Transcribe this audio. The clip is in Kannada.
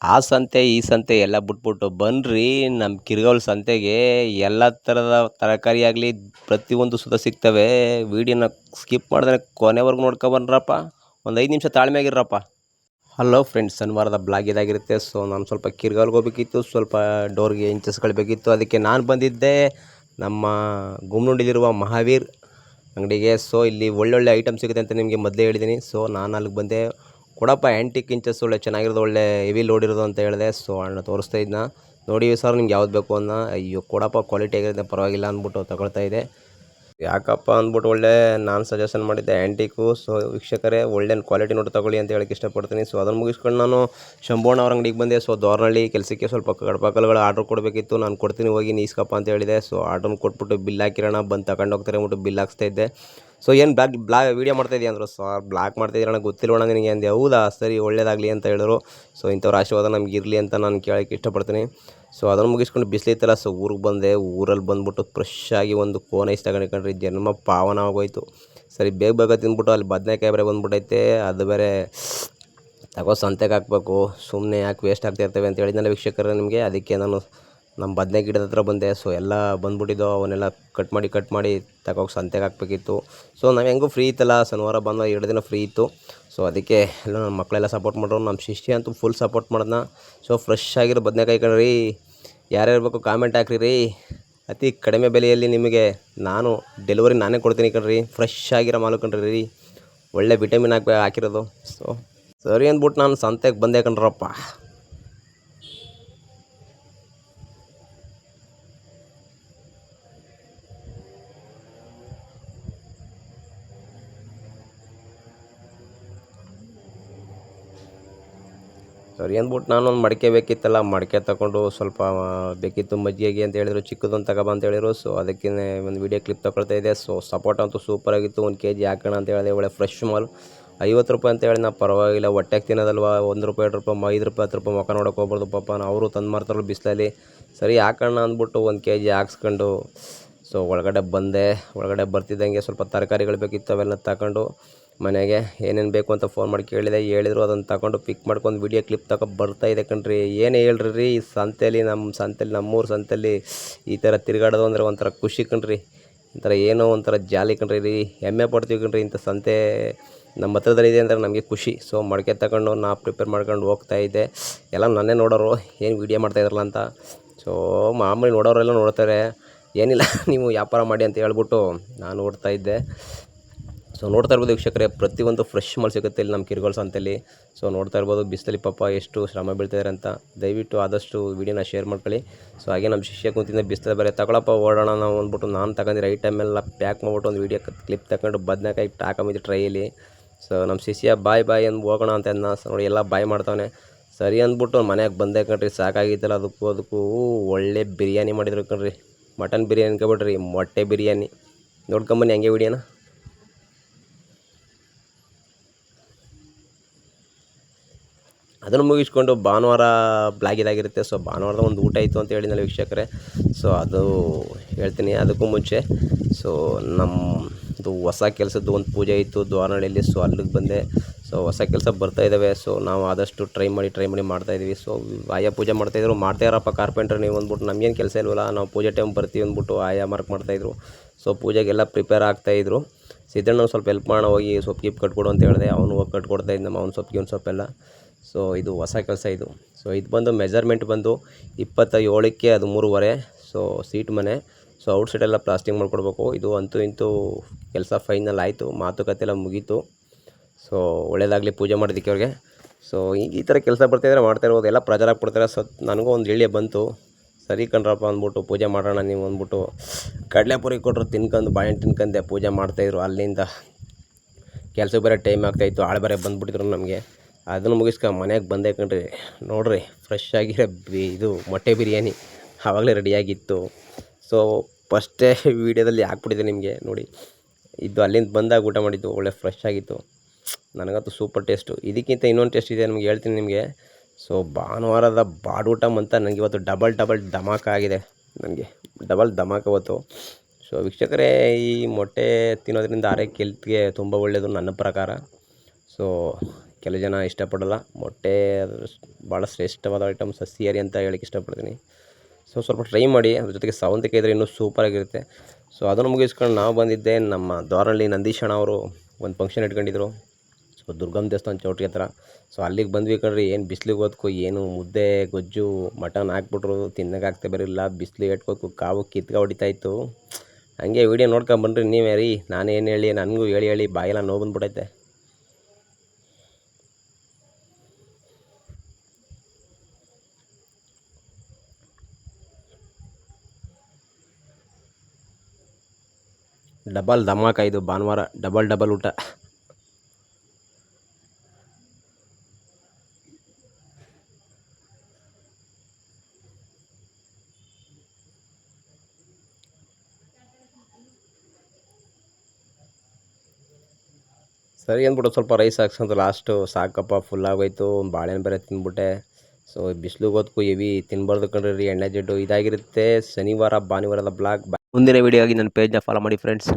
ಆ ಸಂತೆ ಈ ಸಂತೆ ಎಲ್ಲ ಬಿಟ್ಬಿಟ್ಟು ಬನ್ನಿರಿ ನಮ್ಮ ಕಿರ್ಗಾವಲು ಸಂತೆಗೆ. ಎಲ್ಲ ಥರದ ತರಕಾರಿ ಆಗಲಿ ಪ್ರತಿಯೊಂದು ಸುತ ಸಿಗ್ತವೆ. ವೀಡಿಯೋನ ಸ್ಕಿಪ್ ಮಾಡಿದ್ರೆ ಕೊನೆವರೆಗೂ ನೋಡ್ಕೊಬನ್ರಪ್ಪ. ಒಂದು 5 ನಿಮಿಷ ತಾಳ್ಮೆಯಾಗಿರಪ್ಪ. ಹಲೋ ಫ್ರೆಂಡ್ಸ್, ಶನಿವಾರದ ಬ್ಲಾಗ್ ಇದಾಗಿರುತ್ತೆ. ಸೊ ನಾನು ಸ್ವಲ್ಪ ಕಿರ್ಗಾವ್ಲಿಗೆ ಹೋಗ್ಬೇಕಿತ್ತು, ಸ್ವಲ್ಪ ಡೋರ್ಗೆ ಇಂಚಸ್ಗಳು ಬೇಕಿತ್ತು. ಅದಕ್ಕೆ ನಾನು ಬಂದಿದ್ದೆ ನಮ್ಮ ಗುಮ್ನುಂಡಿಲಿರುವ ಮಹಾವೀರ್ ಅಂಗಡಿಗೆ. ಸೊ ಇಲ್ಲಿ ಒಳ್ಳೊಳ್ಳೆ ಐಟಮ್ ಸಿಗುತ್ತೆ ಅಂತ ನಿಮಗೆ ಮೊದಲೇ ಹೇಳಿದ್ದೀನಿ. ಸೊ ನಾನು ಅಲ್ಲಿಗೆ ಬಂದೆ. ಕೊಡಪ್ಪ ಆ್ಯಂಟಿಕ್ ಇಂಚಸ್ ಒಳ್ಳೆ ಚೆನ್ನಾಗಿರೋದು, ಒಳ್ಳೆ ಹೆವಿ ಲೋಡ್ ಇರೋದು ಅಂತ ಹೇಳಿದೆ. ಸೊ ಅಣ್ಣ ತೋರಿಸ್ತಾ ಇದ್ನ, ನೋಡಿ ಸರ್ ನಿಮ್ಗೆ ಯಾವ್ದು ಬೇಕು ಅನ್ನ. ಅಯ್ಯೋ ಕೊಡಪ್ಪ ಕ್ವಾಲಿಟಿ ಆಗಿರುತ್ತೆ ಪರವಾಗಿಲ್ಲ ಅಂದ್ಬಿಟ್ಟು ತಗೊಳ್ತಾ ಇದೆ. ಯಾಕಪ್ಪ ಅಂದ್ಬಿಟ್ಟು ಒಳ್ಳೆ ನಾನು ಸಜೆಷನ್ ಮಾಡಿದ್ದೆ ಆ್ಯಂಟಿಕು. ಸೊ ವೀಕ್ಷಕರೇ, ಒಳ್ಳೆ ಕ್ವಾಲಿಟಿ ನೋಡಿ ತಗೊಳ್ಳಿ ಅಂತ ಹೇಳಕ್ಕೆ ಇಷ್ಟಪಡ್ತೀನಿ. ಸೊ ಅದನ್ನು ಮುಗಿಸ್ಕೊಂಡು ನಾನು ಶಂಭೋಣ ಅವ್ರ ಅಂಗಡಿಗೆ ಬಂದೆ. ಸೊ ದೋರ್ನಹಳ್ಳಿ ಕೆಲಸಕ್ಕೆ ಸ್ವಲ್ಪ ಕಡಪಕಲ್ಗಳು ಆರ್ಡ್ರ್ ಕೊಡಬೇಕಿತ್ತು. ನಾನು ಕೊಡ್ತೀನಿ ಹೋಗಿ ನೀಸ್ಕಪ್ಪ ಅಂತ ಹೇಳಿದೆ. ಸೊ ಆರ್ಡ್ರನ್ನ ಕೊಟ್ಬಿಟ್ಟು ಬಿಲ್ ಹಾಕಿರೋಣ, ಬಂದು ತಗೊಂಡು ಹೋಗ್ತಾರೆ ಅಂದ್ಬಿಟ್ಟು ಬಿಲ್ ಹಾಕ್ಸ್ತಾ ಇದ್ದೆ. ಸೊ ಏನು ವೀಡಿಯೋ ಮಾಡ್ತಾಯಿದ್ದೀಯ ಅಂದರು. ಸರ್ ಬ್ಲಾಕ್ ಮಾಡ್ತಾಯಿದ್ದೀರಣ್ಣ ಗೊತ್ತಿಲ್ಲವಣ್ಣ ನಿನಗೆ ಅಂದೆ. ಹೌದಾ, ಸರಿ ಒಳ್ಳೇದಾಗಲಿ ಅಂತ ಹೇಳಿದ್ರು. ಸೊ ಇಂಥವ್ರ ಆಶೀರ್ವಾದ ನಮ್ಗೆ ಇರಲಿ ಅಂತ ನಾನು ಕೇಳೋಕ್ಕೆ ಇಷ್ಟಪಡ್ತೀನಿ. ಸೊ ಅದನ್ನು ಮುಗಿಸ್ಕೊಂಡು ಬಿಸಿಲಿತ್ತಲ್ಲ, ಸೊ ಊರಿಗೆ ಬಂದೆ. ಊರಲ್ಲಿ ಬಂದ್ಬಿಟ್ಟು ಫ್ರೆಶ್ ಆಗಿ ಒಂದು ಕೋನ್ ಐಸ್ ತಗೊಂಡ್ರಿ, ಜನ್ಮ ಪಾವನ ಆಗೋಯ್ತು. ಸರಿ ಬೇಗ ಬೇಗ ತಿಂದ್ಬಿಟ್ಟು ಅಲ್ಲಿ ಬದನೆಕಾಯಿ ಬೇರೆ ಬಂದ್ಬಿಟ್ಟೈತೆ, ಅದು ಬೇರೆ ತಗೋ ಸಂತೆಗೆ ಹಾಕಬೇಕು. ಸುಮ್ಮನೆ ಯಾಕೆ ವೇಸ್ಟ್ ಆಗ್ತಾ ಇರ್ತವೆ ಅಂತ ಹೇಳಿದ್ನಲ್ಲ ವೀಕ್ಷಕರೇ ನಿಮಗೆ. ಅದಕ್ಕೆ ನಾನು ನಮ್ಮ ಬದನೆ ಗಿಡದ ಹತ್ರ ಬಂದೆ. ಸೊ ಎಲ್ಲ ಬಂದ್ಬಿಟ್ಟಿದ್ದೋ, ಅವನ್ನೆಲ್ಲ ಕಟ್ ಮಾಡಿ ತಗೋಗಿ ಸಂತೆಗೆ ಹಾಕಬೇಕಿತ್ತು. ಸೊ ನಾವು ಹೆಂಗೂ ಫ್ರೀ ಇತ್ತಲ್ಲ, ಶನಿವಾರ ಬಂದ 2 ದಿನ ಫ್ರೀ ಇತ್ತು. ಸೊ ಅದಕ್ಕೆ ಎಲ್ಲ ನನ್ನ ಮಕ್ಕಳೆಲ್ಲ ಸಪೋರ್ಟ್ ಮಾಡೋರು, ನಮ್ಮ ಶಿಷ್ಯ ಅಂತೂ ಫುಲ್ ಸಪೋರ್ಟ್ ಮಾಡಿದ್ನ. ಸೊ ಫ್ರೆಶ್ ಆಗಿರೋ ಬದನೆಕಾಯಿ ಕಣ್ರಿ, ಯಾರ್ಯಾರು ಕಾಮೆಂಟ್ ಹಾಕ್ರಿ ರೀ. ಅತಿ ಕಡಿಮೆ ಬೆಲೆಯಲ್ಲಿ ನಿಮಗೆ ನಾನು ಡೆಲಿವರಿ ನಾನೇ ಕೊಡ್ತೀನಿ ಕಣ್ರಿ. ಫ್ರೆಶ್ ಆಗಿರೋ ಮಾಲು ಕಣ್ರಿ ರೀ, ಒಳ್ಳೆ ವಿಟಮಿನ್ ಹಾಕಿರೋದು. ಸೊ ಸರಿ ಅಂದ್ಬಿಟ್ಟು ನಾನು ಸಂತೆಗೆ ಬಂದೆ ಕಣ್ರಪ್ಪ. ಸರಿ ಅಂದ್ಬಿಟ್ಟು ನಾನು ಒಂದು ಮಡಿಕೆ ಬೇಕಿತ್ತಲ್ಲ, ಮಡಿಕೆ ತಗೊಂಡು ಸ್ವಲ್ಪ ಬೇಕಿತ್ತು ಮಜ್ಜಿಗೆಗೆ ಅಂತ ಹೇಳಿದ್ರು, ಚಿಕ್ಕದೊಂದು ತಗೊಬ ಅಂತ ಹೇಳಿದ್ರು. ಸೊ ಅದಕ್ಕೆ ಒಂದು ವೀಡಿಯೋ ಕ್ಲಿಪ್ ತಗೊಳ್ತಾ ಇದೆ. ಸೊ ಸಪೋಟ ಅಂತೂ ಸೂಪರಾಗಿತ್ತು. 1 kg ಹಾಕೋಣ ಅಂತ ಹೇಳಿದೆ. ಒಳ್ಳೆ ಫ್ರೆಶ್ ಮಾಲ್, 50 ರೂಪಾಯಿ ಅಂತ ಹೇಳಿ. ನಾ ಪರವಾಗಿಲ್ಲ, ಹೊಟ್ಟೆಗೆ ತಿನ್ನೋದಲ್ವ, 1 ರೂಪಾಯಿ 2 ರೂಪಾಯಿ 5 ರೂಪಾಯಿ 10 ರೂಪಾಯಿ ಮುಖ ನೋಡೋಕೆ ಹೋಗ್ಬಾರ್ದು ಪಾಪ. ಅವರು ತಂದು ಮಾರ್ತಾರಲ್ಲ ಬಿಸಿಲಲ್ಲಿ. ಸರಿ ಹಾಕೋಣ ಅಂದ್ಬಿಟ್ಟು 1 kg ಹಾಕ್ಸ್ಕೊಂಡು ಸೊ ಒಳಗಡೆ ಬಂದೆ. ಒಳಗಡೆ ಬರ್ತಿದ್ದಂಗೆ ಸ್ವಲ್ಪ ತರಕಾರಿಗಳು ಬೇಕಿತ್ತು, ಅವೆಲ್ಲ ತಗೊಂಡು ಮನೆಗೆ ಏನೇನು ಬೇಕು ಅಂತ ಫೋನ್ ಮಾಡಿ ಕೇಳಿದೆ. ಹೇಳಿದ್ರು, ಅದನ್ನು ತಗೊಂಡು ಪಿಕ್ ಮಾಡ್ಕೊಂಡು ವೀಡಿಯೋ ಕ್ಲಿಪ್ ಬರ್ತಾಯಿದೆ ಕಣ್ರಿ. ಏನೇ ಹೇಳ್ರಿ ರೀ, ಈ ಸಂತೆಯಲ್ಲಿ ನಮ್ಮೂರು ಸಂತೆಯಲ್ಲಿ ಈ ಥರ ತಿರುಗಾಡೋದು ಅಂದರೆ ಒಂಥರ ಖುಷಿ ಕಣ್ರಿ. ಒಂಥರ ಏನೋ ಒಂಥರ ಜಾಲಿ ಕಣ್ರಿ ರೀ, ಹೆಮ್ಮೆ ಪಡ್ತೀವಿ ಕಣ್ರಿ. ಇಂಥ ಸಂತೆ ನಮ್ಮ ಹತ್ರದಲ್ಲಿದೆ ಅಂದರೆ ನಮಗೆ ಖುಷಿ. ಸೊ ಮಡಿಕೆ ತಗೊಂಡು ನಾ ಪ್ರಿಪೇರ್ ಮಾಡ್ಕೊಂಡು ಹೋಗ್ತಾಯಿದ್ದೆ. ಎಲ್ಲ ನನ್ನೇ ನೋಡೋರು, ಏನು ವೀಡಿಯೋ ಮಾಡ್ತಾಯಿದ್ರಲ್ಲ ಅಂತ. ಸೊ ಮಾಮೂಲಿ ನೋಡೋರೆಲ್ಲ ನೋಡ್ತಾರೆ, ಏನಿಲ್ಲ ನೀವು ವ್ಯಾಪಾರ ಮಾಡಿ ಅಂತ ಹೇಳ್ಬಿಟ್ಟು ನಾನು ನೋಡ್ತಾ ಇದ್ದೆ. ಸೊ ನೋಡ್ತಾ ಇರ್ಬೋದು ವೀಕ್ಷಕರೇ, ಪ್ರತಿಯೊಂದು ಫ್ರೆಶ್ ಮಾಲ್ ಸಿಗುತ್ತೆ ಇಲ್ಲಿ ನಮ್ಮ ಕಿರ್ಗಾವಲು ಸಂತೆಯಲ್ಲಿ. ಸೊ ನೋಡ್ತಾ ಇರ್ಬೋದು ಬಿಸಿಲಲ್ಲಿ ಪಾಪ ಎಷ್ಟು ಶ್ರಮ ಬೀಳ್ತಿದ್ದಾರೆ ಅಂತ. ದಯವಿಟ್ಟು ಆದಷ್ಟು ವೀಡಿಯೋನ ಶೇರ್ ಮಾಡ್ಕೊಳ್ಳಿ. ಸೊ ಹಾಗೆ ನಮ್ಮ ಶಿಷ್ಯ ಕುಂತಿಂದ ಬಿಸಿಲು ಬೇರೆ, ತಗೊಳಪ್ಪ ಓಡೋಣ ನಾವು ಅಂದ್ಬಿಟ್ಟು ನಾನು ತಗೊಂಡಿರೋ ಐಟಮೆಲ್ಲ ಪ್ಯಾಕ್ ಮಾಡ್ಬಿಟ್ಟು ಒಂದು ವೀಡಿಯೋ ಕ್ಲಿಪ್ ತಗೊಂಡು ಬದನೆಕಾಯಿ ಹಾಕೊಂಬಿದ್ದು ಟ್ರೈಯಲ್ಲಿ. ಸೊ ನಮ್ಮ ಶಿಷ್ಯ ಬಾಯ್ ಅಂದು ಹೋಗೋಣ ಅಂತ ಅಂದ. ಸೊ ನೋಡಿ ಎಲ್ಲ ಬಾಯ್ ಮಾಡ್ತಾನೆ. ಸರಿ ಅಂದ್ಬಿಟ್ಟು ಮನೆಗೆ ಬಂದೆ ಕಣ್ರಿ, ಸಾಕಾಗಿತ್ತಲ್ಲ ಅದಕ್ಕೂ ಒಳ್ಳೆ ಬಿರಿಯಾನಿ ಮಾಡಿದ್ರು ಕಣ್ರಿ. ಮಟನ್ ಬಿರಿಯಾನಿ ಅನ್ಕೊಬಿಡ್ರಿ, ಮೊಟ್ಟೆ ಬಿರಿಯಾನಿ. ನೋಡ್ಕೊಂಬನ್ನಿ ಹಂಗೆ ವೀಡಿಯೋನ. ಅದನ್ನು ಮುಗಿಸ್ಕೊಂಡು ಭಾನುವಾರ ಬ್ಲಾಗ್ ಇದಾಗಿರುತ್ತೆ. ಸೊ ಭಾನುವಾರದ ಒಂದು ಊಟ ಇತ್ತು ಅಂತ ಹೇಳಿದ್ನಲ್ಲ ವೀಕ್ಷಕರೇ. ಸೊ ಅದು ಹೇಳ್ತೀನಿ. ಅದಕ್ಕೂ ಮುಂಚೆ ಸೊ ನಮ್ಮದು ಹೊಸ ಕೆಲಸದ್ದು ಒಂದು ಪೂಜೆ ಇತ್ತು ದ್ವಾರನಹಳ್ಳಿಯಲ್ಲಿ. ಸೊ ಅಲ್ಲಿಗೆ ಬಂದೆ. ಸೊ ಹೊಸ ಕೆಲಸ ಬರ್ತಾ ಇದ್ದಾವೆ. ಸೊ ನಾವು ಆದಷ್ಟು ಟ್ರೈ ಮಾಡಿ ಮಾಡ್ತಾಯಿದ್ವಿ. ಸೊ ಆಯಾ ಪೂಜೆ ಮಾಡ್ತಾಯಿದ್ರು. ಮಾಡ್ತಾಯಿರಪ್ಪ ಕಾರ್ಪೆಂಟ್ರ್ ನೀವು ಅಂದ್ಬಿಟ್ಟು, ನಮಗೇನು ಕೆಲಸ ಇಲ್ವಲ್ಲ, ನಾವು ಪೂಜೆ ಟೈಮ್ ಬರ್ತೀವಿ ಅಂದ್ಬಿಟ್ಟು ಆಯಾ ಮಾರ್ಕ್ ಮಾಡ್ತಾಯಿದ್ರು. ಸೊ ಪೂಜೆಗೆಲ್ಲ ಪ್ರಿಪೇರ್ ಆಗ್ತಾಯಿದ್ರು. ಸಿದ್ದಣ್ಣ ಸ್ವಲ್ಪ ಹೆಲ್ಪ್ ಮಾಡೋಣ, ಹೋಗಿ ಸೊಪ್ಪು ಗಿಪ್ ಕಟ್ಕೊಡು ಅಂತ ಹೇಳಿದೆ. ಅವನು ಹೋಗಿ ಕಟ್ಕೊಡ್ತಾ ಇದ್ದ, ನಮ್ಮ ಅವ್ನು ಸೊಪ್ಪೆಲ್ಲ. ಸೊ ಇದು ಹೊಸ ಕೆಲಸ ಇದು. ಸೊ ಇದು ಬಂದು ಮೆಜರ್ಮೆಂಟ್ ಬಂದು 27ಕ್ಕೆ ಅದು 3.5. ಸೊ ಸೀಟ್ ಮನೆ. ಸೊ ಔಟ್ಸೈಡ್ ಎಲ್ಲ ಪ್ಲಾಸ್ಟಿಂಗ್ ಮಾಡ್ಕೊಡ್ಬೇಕು. ಇದು ಅಂತೂ ಇಂತೂ ಕೆಲಸ ಫೈನಲ್ ಆಯಿತು, ಮಾತುಕತೆ ಎಲ್ಲ ಮುಗೀತು. ಸೊ ಒಳ್ಳೇದಾಗಲಿ ಪೂಜೆ ಮಾಡೋದಕ್ಕೆ ಅವ್ರಿಗೆ. ಸೊ ಈ ಥರ ಕೆಲಸ ಬರ್ತಾಯಿದ್ರೆ ಮಾಡ್ತಾಯಿರ್ಬೋದು, ಎಲ್ಲ ಪ್ರಚಾರ ಕೊಡ್ತಾರೆ. ಸೊ ನನಗೂ ಒಂದು ಎಳ್ಳೆ ಬಂತು, ಸರಿ ಕಣ್ರಪ್ಪ ಅಂದ್ಬಿಟ್ಟು ಪೂಜೆ ಮಾಡೋಣ ನೀವು ಅಂದ್ಬಿಟ್ಟು ಕಡಲೆಪುರಿ ಕೊಟ್ಟರು, ತಿನ್ಕೊಂಡು ಬಾಳೆಹಣ್ಣು ತಿನ್ಕೊಂಡೆ ಪೂಜೆ ಮಾಡ್ತಾಯಿದ್ರು. ಅಲ್ಲಿಂದ ಕೆಲಸ ಬೇರೆ ಟೈಮ್ ಆಗ್ತಾಯಿತ್ತು, ಆಳು ಬೇರೆ ಬಂದುಬಿಟ್ಟಿದ್ರು ನಮಗೆ. ಅದನ್ನು ಮನೆಗೆ ಬಂದೆ ಕಣ್ರಿ. ನೋಡ್ರಿ ಫ್ರೆಶ್ ಆಗಿರೋ ಇದು ಮೊಟ್ಟೆ ಬಿರಿಯಾನಿ ಆವಾಗಲೇ ರೆಡಿಯಾಗಿತ್ತು. ಸೊ ಫಸ್ಟೇ ವೀಡಿಯೋದಲ್ಲಿ ಹಾಕ್ಬಿಟ್ಟಿದೆ ನಿಮಗೆ ನೋಡಿ. ಇದು ಅಲ್ಲಿಂದ ಬಂದಾಗ ಊಟ ಮಾಡಿದ್ದು, ಒಳ್ಳೆ ಫ್ರೆಶ್ ಆಗಿತ್ತು. ನನಗಂತೂ ಸೂಪರ್ ಟೇಸ್ಟು. ಇದಕ್ಕಿಂತ ಇನ್ನೊಂದು ಟೇಸ್ಟ್ ಇದೆ ನಿಮಗೆ, ಹೇಳ್ತೀನಿ ನಿಮಗೆ. ಸೊ ಭಾನುವಾರದ ಬಾಡೂಟ ಅಂತ ನನಗೆ ಇವತ್ತು ಡಬಲ್ ಧಮಾಕ ಆಗಿದೆ. ನನಗೆ ಡಬಲ್ ಧಮಾಕ ಇವತ್ತು. ಸೊ ವೀಕ್ಷಕರೇ, ಈ ಮೊಟ್ಟೆ ತಿನ್ನೋದ್ರಿಂದ ಆರೋಗ್ಯ ಹೆಲ್ತ್ಗೆ ತುಂಬ ಒಳ್ಳೆಯದು ನನ್ನ ಪ್ರಕಾರ. ಸೊ ಕೆಲವು ಜನ ಇಷ್ಟಪಡಲ್ಲ. ಮೊಟ್ಟೆ ಭಾಳ ಶ್ರೇಷ್ಠವಾದ ಐಟಮ್, ಸಸ್ಯಾಹಾರಿ ಅಂತ ಹೇಳಕ್ಕೆ ಇಷ್ಟಪಡ್ತೀನಿ. ಸೊ ಸ್ವಲ್ಪ ಟ್ರೈ ಮಾಡಿ. ಅದ್ರ ಜೊತೆಗೆ ಸೌತೆಕಾಯಿ ಇದ್ದರೆ ಇನ್ನೂ ಸೂಪರಾಗಿರುತ್ತೆ. ಸೊ ಅದನ್ನು ಮುಗಿಸ್ಕೊಂಡು ನಾವು ಬಂದಿದ್ದೆ ನಮ್ಮ ದ್ವಾರಹಳ್ಳಿ ನಂದೀಶಣ್ಣ ಅವರು ಒಂದು ಫಂಕ್ಷನ್ ಇಟ್ಕೊಂಡಿದ್ರು. ಸೊ ದುರ್ಗಮ್ಮ ದೇವಸ್ಥಾನ ಚೌಟ್ರಿ ಹತ್ರ. ಸೊ ಅಲ್ಲಿಗೆ ಬಂದ್ವಿ ಕಣ್ರಿ. ಏನು ಬಿಸಿಲಿಗೆ ಹೋದ್ಕು ಏನು ಮುದ್ದೆ ಗೊಜ್ಜು ಮಟನ್ ಹಾಕ್ಬಿಟ್ರು, ತಿನ್ನೋಕ್ಕಾಗ್ತಾ ಬರಲಿಲ್ಲ. ಬಿಸಿಲು ಏಟ್ಕೋಕು ಕಾವು ಕಿತ್ಕ ಹೊಡಿತಾಯಿತ್ತು. ಹಂಗೆ ವೀಡಿಯೋ ನೋಡ್ಕೊಂಬನ್ರಿ ನೀವೇ ರೀ. ನಾನೇನು ಹೇಳಿ, ನನಗೂ ಹೇಳಿ ಬಾಯೆಲ್ಲ ನೋವು ಬಂದ್ಬಿಟ್ಟೈತೆ. ಡಬಲ್ ಧಮಾಕ ಇದು ಭಾನುವಾರ, ಡಬಲ್ ಊಟ. ಸರಿ ಅಂದ್ಬಿಟ್ಟು ಸ್ವಲ್ಪ ರೈಸ್ ಹಾಕ್ಸ್ಕೊಂತ ಲಾಸ್ಟು ಸಾಕಪ್ಪ ಫುಲ್ ಆಗೋಯ್ತು. ಬಾಳೆಹಣ್ಣು ಬೇರೆ ತಿಂದ್ಬಿಟ್ಟೆ. ಸೊ ಬಿಸಿಲಿಗೆ ಹೊತ್ಕು ಹೆವಿ ತಿನ್ಬಾರ್ದು ಕಣ್ರಿ, ಎಣ್ಣೆ ಜಿಡ್ಡು ಇದಾಗಿರುತ್ತೆ. ಶನಿವಾರ ಭಾನುವಾರದ ಬ್ಲಾಗ್. ಮುಂದಿನ ವೀಡಿಯೋ ಆಗಿ ನನ್ನ ಪೇಜ್ನ ಫಾಲೋ ಮಾಡಿ ಫ್ರೆಂಡ್ಸ್.